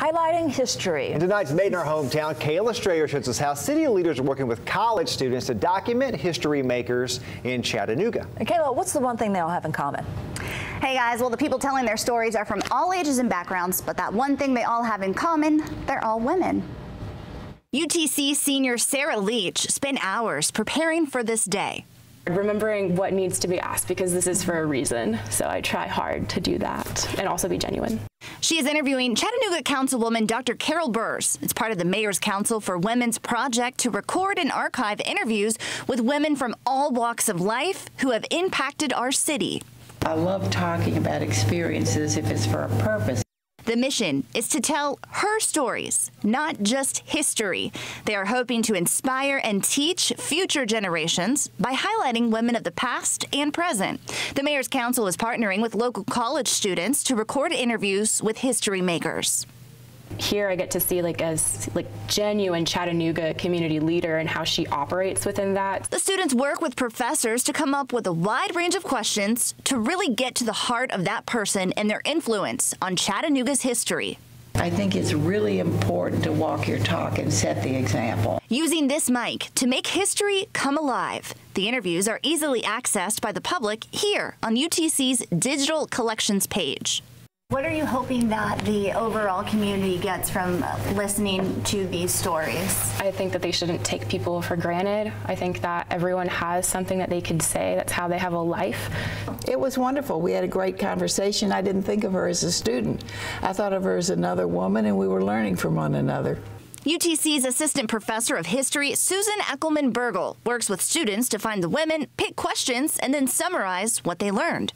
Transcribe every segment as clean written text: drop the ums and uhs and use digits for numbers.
highlighting history. And tonight's Made in Our Hometown, Kayla Strayer shows us how city leaders are working with college students to document history makers in Chattanooga. And Kayla, what's the one thing they all have in common? Hey guys, well, the people telling their stories are from all ages and backgrounds, but that one thing they all have in common, they're all women. UTC senior Sarah Leach spent hours preparing for this day. Remembering what needs to be asked, because this is for a reason, so I try hard to do that and also be genuine. She is interviewing Chattanooga Councilwoman Dr. Carol Burrs. It's part of the Mayor's Council for Women's project to record and archive interviews with women from all walks of life who have impacted our city. I love talking about experiences if it's for a purpose. The mission is to tell her stories, not just history. They are hoping to inspire and teach future generations by highlighting women of the past and present. The Mayor's Council is partnering with local college students to record interviews with history makers. Here I get to see as genuine Chattanooga community leader and how she operates within that. The students work with professors to come up with a wide range of questions to really get to the heart of that person and their influence on Chattanooga's history. I think it's really important to walk your talk and set the example. Using this mic to make history come alive. The interviews are easily accessed by the public here on UTC's digital collections page. What are you hoping that the overall community gets from listening to these stories? I think that they shouldn't take people for granted. I think that everyone has something that they can say. That's how they have a life. It was wonderful. We had a great conversation. I didn't think of her as a student. I thought of her as another woman, and we were learning from one another. UTC's Assistant Professor of History, Susan Eckelman-Burgle, works with students to find the women, pick questions, and then summarize what they learned.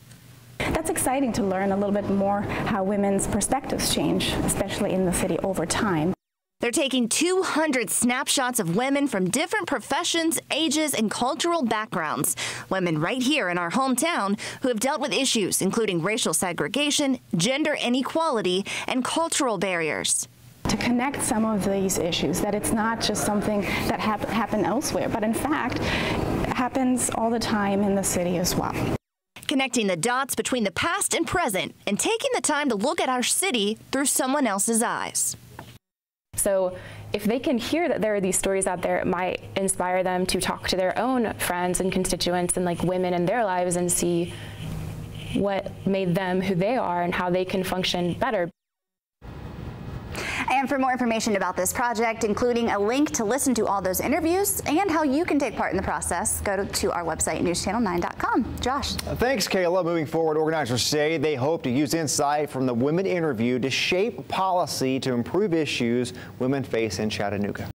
That's exciting to learn a little bit more how women's perspectives change, especially in the city over time. They're taking 200 snapshots of women from different professions, ages, and cultural backgrounds. Women right here in our hometown who have dealt with issues including racial segregation, gender inequality, and cultural barriers. To connect some of these issues, that it's not just something that happened elsewhere, but in fact happens all the time in the city as well. Connecting the dots between the past and present and taking the time to look at our city through someone else's eyes. So if they can hear that there are these stories out there, it might inspire them to talk to their own friends and constituents and women in their lives and see what made them who they are and how they can function better. And for more information about this project, including a link to listen to all those interviews and how you can take part in the process, go to our website, newschannel9.com. Josh. Thanks, Kayla. Moving forward, organizers say they hope to use insight from the women interviewed to shape policy to improve issues women face in Chattanooga.